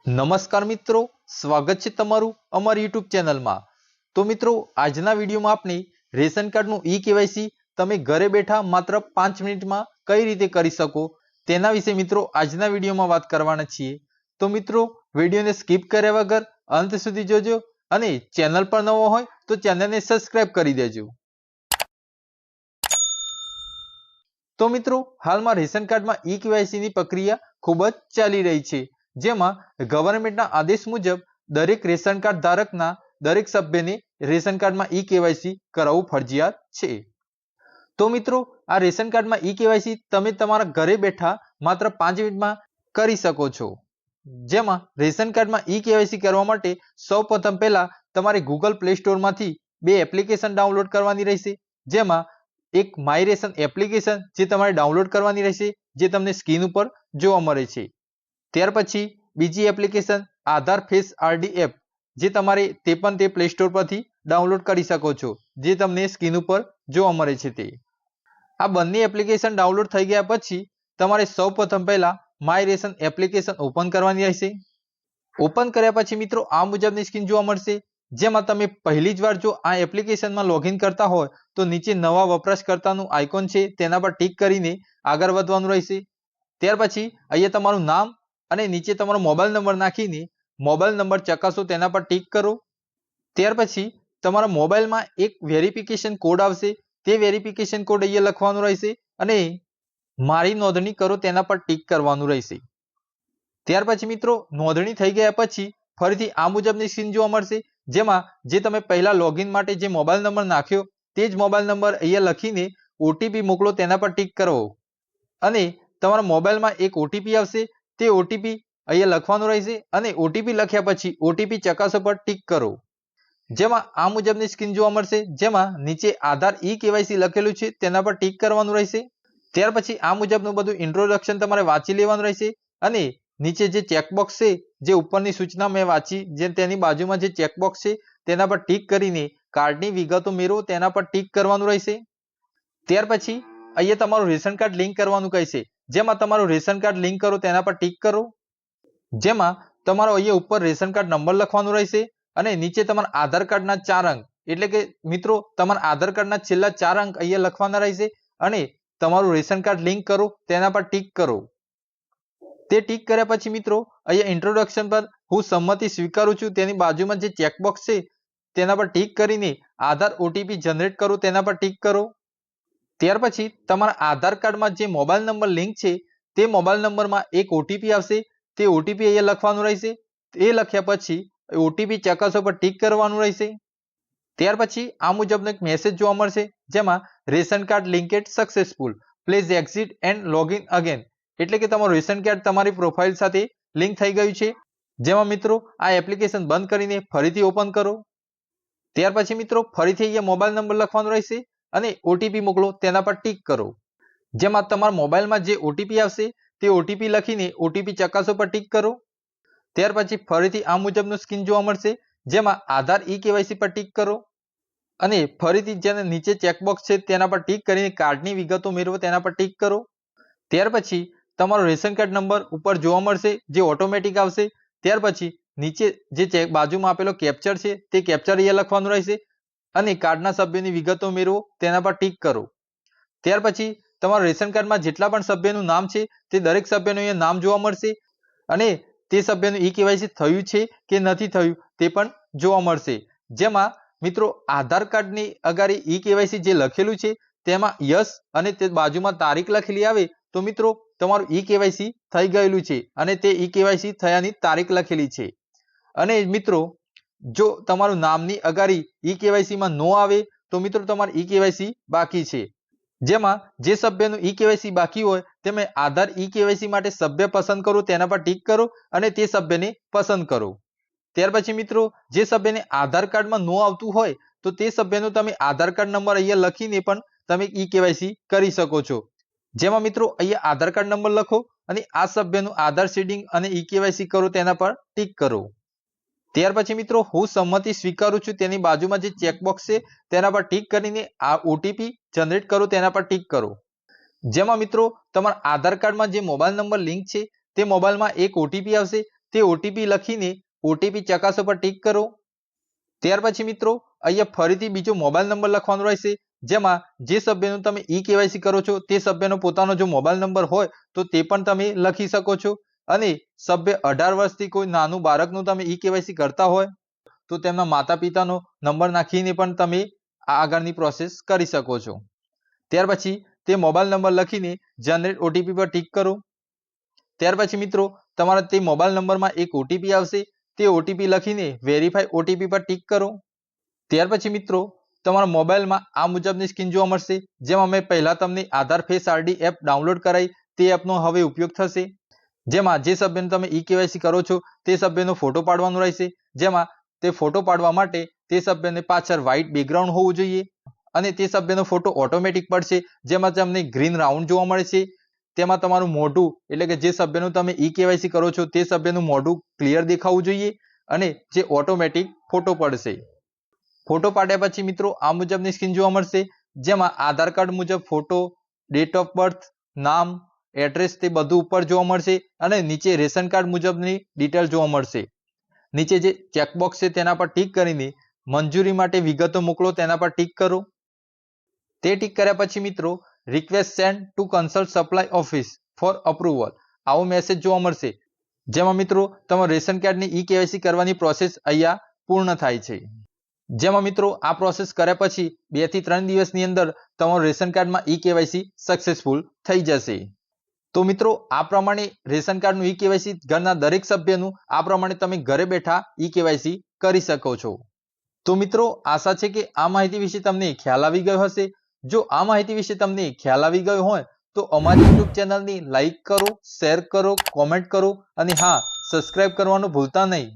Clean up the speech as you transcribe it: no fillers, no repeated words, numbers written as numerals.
નમસ્કાર મિત્રો, સ્વાગત છે તમારું અમારી યુટ્યુબ ચેનલમાં। તો મિત્રો, આજના વિડીયોમાં આપણે રેશન કાર્ડનું ઈ-કેવાયસી તમે ઘરે બેઠા માત્ર 5 મિનિટમાં કઈ રીતે કરી શકો તેના વિશે મિત્રો આજના વિડીયોમાં વાત કરવાના છીએ। તો મિત્રો, વિડીયોને સ્કીપ કર્યા વગર અંત સુધી જોજો અને ચેનલ પર નવો હોય તો ચેનલને સબસ્ક્રાઇબ કરી દેજો। તો મિત્રો, હાલમાં રેશન કાર્ડમાં ઈ-કેવાયસીની પ્રક્રિયા ખૂબ જ ચાલી રહી છે, જેમાં ગવર્નમેન્ટના આદેશ મુજબ દરેક રેશન કાર્ડ ધારકના દરેક સભ્યને રેશન કાર્ડમાં ઈ-કેવાયસી કરાવવું ફરજિયાત છે। તો મિત્રો, આ રેશન કાર્ડમાં ઈ-કેવાયસી તમે તમારા ઘરે બેઠા માત્ર 5 મિનિટમાં કરી શકો છો। જેમાં રેશન કાર્ડમાં ઈ-કેવાયસી કરવા માટે સૌપ્રથમ પહેલા તમારે ગૂગલ પ્લે સ્ટોરમાંથી 2 એપ્લિકેશન ડાઉનલોડ કરવાની રહેશે। જેમાં એક માય રેશન એપ્લિકેશન જે તમારે ડાઉનલોડ કરવાની રહેશે, જે તમને સ્ક્રીન ઉપર જોવા મળે છે। ત્યાર પછી બીજી એપ્લિકેશન આધાર ફેસ આરડી એપ, જે તમારે તે પ્લે સ્ટોર પરથી ડાઉનલોડ કરી શકો છો, જે તમને સ્ક્રીન ઉપર જોવા મળે છે તે। આ બંને એપ્લિકેશન ડાઉનલોડ થઈ ગયા પછી તમારે સૌપ્રથમ પહેલા માય રેશન એપ્લિકેશન ઓપન કરવાની રહેશે। ઓપન કર્યા પછી મિત્રો આ મુજબની સ્ક્રીન જોવા મળશે, જેમાં તમે પહેલી જ વાર જો આ એપ્લિકેશનમાં લોગિન કરતા હોય તો નીચે નવા વપરાશકર્તાનું આઇકોન છે તેના પર ટિક કરીને આગળ વધવાનું રહેશે। ત્યાર પછી અહીંયા તમારું નામ અને નીચે તમારો મોબાઈલ નંબર નાખીને મોબાઈલ નંબર ચકાસો તેના પર ટિક કરો। ત્યાર પછી તમારા મોબાઈલમાં એક વેરિફિકેશન કોડ આવશે, તે વેરિફિકેશન કોડ અહીંયા લખવાનો રહેશે અને મારી નોંધણી કરો તેના પર ટિક કરવાનું રહેશે। ત્યાર પછી મિત્રો, નોંધણી થઈ ગયા પછી ફરીથી આ મુજબની સ્ક્રીન જોવા મળશે, જેમાં જે તમે પહેલા લોગિન માટે જે મોબાઈલ નંબર નાખ્યો તે જ મોબાઈલ નંબર અહીંયા લખીને ઓટીપી મોકલો તેના પર ટિક કરો અને તમારા મોબાઈલમાં એક ઓટીપી આવશે, તે ઓટીપી અહીંયા લખવાનો રહેશે અને ઓટીપી લખ્યા પછી ઓટીપી ચકાસો પર ટિક કરો। જેમાં આ મુજબની સ્ક્રીન જોવા મળશે, જેમાં નીચે આધાર ઈ-કેવાયસી લખેલું છે તેના પર ટિક કરવાનું રહેશે। ત્યાર પછી આ મુજબનું બધું ઇન્ટ્રોડક્શન તમારે વાંચી લેવાનું રહેશે અને નીચે જે ચેકબોક્સ છે, જે ઉપરની સૂચના મેં વાંચી, જે તેની બાજુમાં જે ચેકબોક્સ છે તેના પર ટિક કરીને કાર્ડની વિગતો મેળવો તેના પર ટિક કરવાનું રહેશે। ત્યાર પછી અહીંયા તમારું રેશન કાર્ડ લિંક કરવાનું કહેશે, જેમાં તમારું રેશન કાર્ડ લિંક કરો તેના પર ટિક કરો। જેમાં તમારો અહીંયા ઉપર રેશન કાર્ડ નંબર લખવાનો રહેશે અને નીચે તમારા આધાર કાર્ડના 4 અંક, એટલે કે મિત્રો તમારા આધાર કાર્ડના છેલ્લા 4 અંક અહીંયા લખવાના રહેશે અને તમારું રેશન કાર્ડ લિંક કરો તેના પર ટિક કરો। તે ટિક કર્યા પછી મિત્રો અહીંયા ઇન્ટ્રોડક્શન પર હું સંમતિ સ્વીકારું છું તેની બાજુમાં જે ચેકબોક્સ છે તેના પર ટિક કરીને આધાર ઓટીપી જનરેટ કરો તેના પર ટિક કરો। ત્યાર પછી તમારા આધાર કાર્ડમાં જે મોબાઈલ નંબર લિંક છે તે મોબાઈલ નંબરમાં એક ઓટીપી આવશે, તે ઓટીપી અહીંયા લખવાનું રહેશે। એ લખ્યા પછી ઓટીપી ચકાસો પર ટિક કરવાનું રહેશે। ત્યાર પછી આ મુજબનો એક મેસેજ જોવા મળશે, જેમાં ration card linked successful, please exit and login again, એટલે કે તમારું રેશન કાર્ડ તમારી પ્રોફાઇલ સાથે લિંક થઈ ગયું છે। જેમાં મિત્રો આ એપ્લિકેશન બંધ કરીને ફરીથી ઓપન કરો। ત્યાર પછી મિત્રો ફરીથી અહીંયા મોબાઈલ નંબર લખવાનો રહેશે અને ઓટીપી મોકલો તેના પર ટિક કરો। જેમાં તમારા મોબાઈલમાં જે ઓટીપી આવશે તે ઓટીપી લખીને ઓટીપી ચકાસો પર ટિક કરો। ત્યાર પછી ફરીથી આ મુજબનું સ્ક્રીન જોવા મળશે, જેમાં આધાર ઈ-કેવાયસી પર ટિક કરો અને ફરીથી જેને નીચે ચેકબોક્સ છે તેના પર ટિક કરીને કાર્ડની વિગતો મેળવો તેના પર ટિક કરો। ત્યાર પછી તમારો રેશન કાર્ડ નંબર ઉપર જોવા મળશે, જે ઓટોમેટિક આવશે। ત્યાર પછી નીચે જે બાજુમાં આપેલો કેપ્ચર છે તે કેપ્ચર અહીંયા લખવાનું રહેશે અને કાર્ડના સભ્યની વિગતો મેળવો તેના પર ટિક કરો। ત્યાર પછી તમારા રેશન કાર્ડમાં જેટલા પણ સભ્યનું નામ છે તે દરેક સભ્યનું અહીંયા નામ જોવા મળશે અને તે સભ્યનું ઈ-કેવાયસી થયું છે કે નથી થયું તે પણ જોવા મળશે। જેમાં મિત્રો આધાર કાર્ડની અગાડી ઈ-કેવાયસી જે લખેલું છે તેમાં યસ અને તે બાજુમાં તારીખ લખેલી આવે તો મિત્રો તમારું ઈ-કેવાયસી થઈ ગયેલું છે અને તે ઈ-કેવાયસી થયાની તારીખ લખેલી છે। અને મિત્રો જો તમારું નામની અગાડી ઈ-કેવાયસીમાં નો આવે તો મિત્રો તમારું ઈ-કેવાયસી બાકી છે। જેમાં જે સભ્યનું ઈ-કેવાયસી બાકી હોય તમે આધાર ઈ-કેવાયસી માટે સભ્ય પસંદ કરો તેના પર ટિક કરો અને તે સભ્યને પસંદ કરો। ત્યાર પછી મિત્રો જે સભ્યને આધાર કાર્ડમાં નો આવતું હોય તો તે સભ્યનો તમે આધાર કાર્ડ નંબર અહીંયા લખીને પણ તમે ઈ-કેવાયસી કરી શકો છો। જેમાં મિત્રો અહીંયા આધાર કાર્ડ નંબર લખો અને આ સભ્યનું આધાર શેડિંગ અને ઈ-કેવાયસી કરો તેના પર ટિક કરો। ત્યાર પછી મિત્રો હું સંમતિ સ્વીકારું છું તેની બાજુમાં જે ચેકબોક્સ છે તેના પર ટિક કરીને આ ઓટીપી જનરેટ કરો તેના પર ટિક કરો। જેમાં મિત્રો તમારા આધાર કાર્ડમાં જે મોબાઈલ નંબર લિંક છે તે મોબાઈલમાં એક ઓટીપી આવશે, તે ઓટીપી લખીને ઓટીપી ચકાસો પર ટિક કરો. ત્યાર પછી મિત્રો અહીંયા ફરીથી બીજો મોબાઈલ નંબર લખવાનો રહેશે, જેમાં જે સભ્યનું તમે ઈ કેવાયસી કરો છો તે સભ્યનો પોતાનો જો મોબાઈલ નંબર હોય તો તે પણ તમે લખી શકો છો. અને સભ્ય 18 વર્ષથી કોઈ નાનું બાળકનું તમે ઈ કેવાયસી કરતા હોય તો તેમના માતા પિતાનો નંબર નાખીને પણ તમે આ આગળની પ્રોસેસ કરી શકો છો. ત્યાર પછી તે મોબાઈલ નંબર લખીને જનરેટ ઓટીપી પર ટિક કરો. ત્યાર પછી મિત્રો તમારા તે મોબાઈલ નંબરમાં એક ઓટીપી આવશે, તે ઓટીપી લખીને વેરીફાઈ ઓટીપી પર ટિક કરો. ત્યાર પછી મિત્રો તમારા મોબાઈલમાં આ મુજબની સ્ક્રીન જોવા મળશે, જેમાં મેં પહેલા તમને આધાર ફેસ આરડી એપ ડાઉનલોડ કરાવી તે એપનો હવે ઉપયોગ થશે. જેમાં જે સભ્યનું તમે ઈ કેવાયસી કરો છો તે સભ્યનો ફોટો પાડવાનો રહેશે, જેમાં તે ફોટો પાડવા માટે તે સભ્યને પાછળ વ્હાઇટ બેકગ્રાઉન્ડ હોવું જોઈએ અને તે સભ્યનો ફોટો ઓટોમેટિક પડશે, જેમાં તમને ગ્રીન રાઉન્ડ જોવા મળે છે. તેમાં તમારું મોઢું એટલે કે જે સભ્યનું તમે ઈ કેવાયસી કરો છો તે સભ્યનું મોઢું ક્લિયર દેખાવું જોઈએ અને જે ઓટોમેટિક ફોટો પડશે. ફોટો પાડ્યા પછી મિત્રો આ મુજબની સ્ક્રીન જોવા મળશે, જેમાં આધાર કાર્ડ મુજબ ફોટો, ડેટ ઓફ બર્થ, નામ, એડ્રેસ તે બધું ઉપર જોવા મળશે અને નીચે રેશન કાર્ડ મુજબની ડિટેલ જોવા મળશે. નીચે જે ચેકબોક્સ છે તેના પર ટિક કરીને મંજૂરી માટે વિગતો મોકલો તેના પર ટિક કરો. તે ટિક કર્યા પછી મિત્રો request send to consult supply office four approval આવો મેસેજ જોવા મળશે, જેમાં મિત્રો તમારા રેશન કાર્ડની ઈ કેવાયસી કરવાની પ્રોસેસ અહીંયા પૂર્ણ થાય છે. જેમાં મિત્રો આ પ્રોસેસ કર્યા પછી 2 થી 3 દિવસની અંદર તમારું રેશન કાર્ડમાં ઈ કેવાયસી સક્સેસફુલ થઈ જશે. તો મિત્રો આ પ્રમાણે રેશન કાર્ડનું ઈ કેવાયસી ઘરના દરેક સભ્યનું આ પ્રમાણે તમે ઘરે બેઠા ઈ કેવાયસી કરી શકો છો. તો મિત્રો આશા છે કે આ માહિતી વિશે તમને ખ્યાલ આવી ગયો હશે. જો આ માહિતી વિશે તમને ખ્યાલ આવી ગયો હોય તો અમારી YouTube ચેનલની લાઈક કરો, શેર કરો, કોમેન્ટ કરો અને હા, સબસ્ક્રાઇબ કરવાનું ભૂલતા નહીં.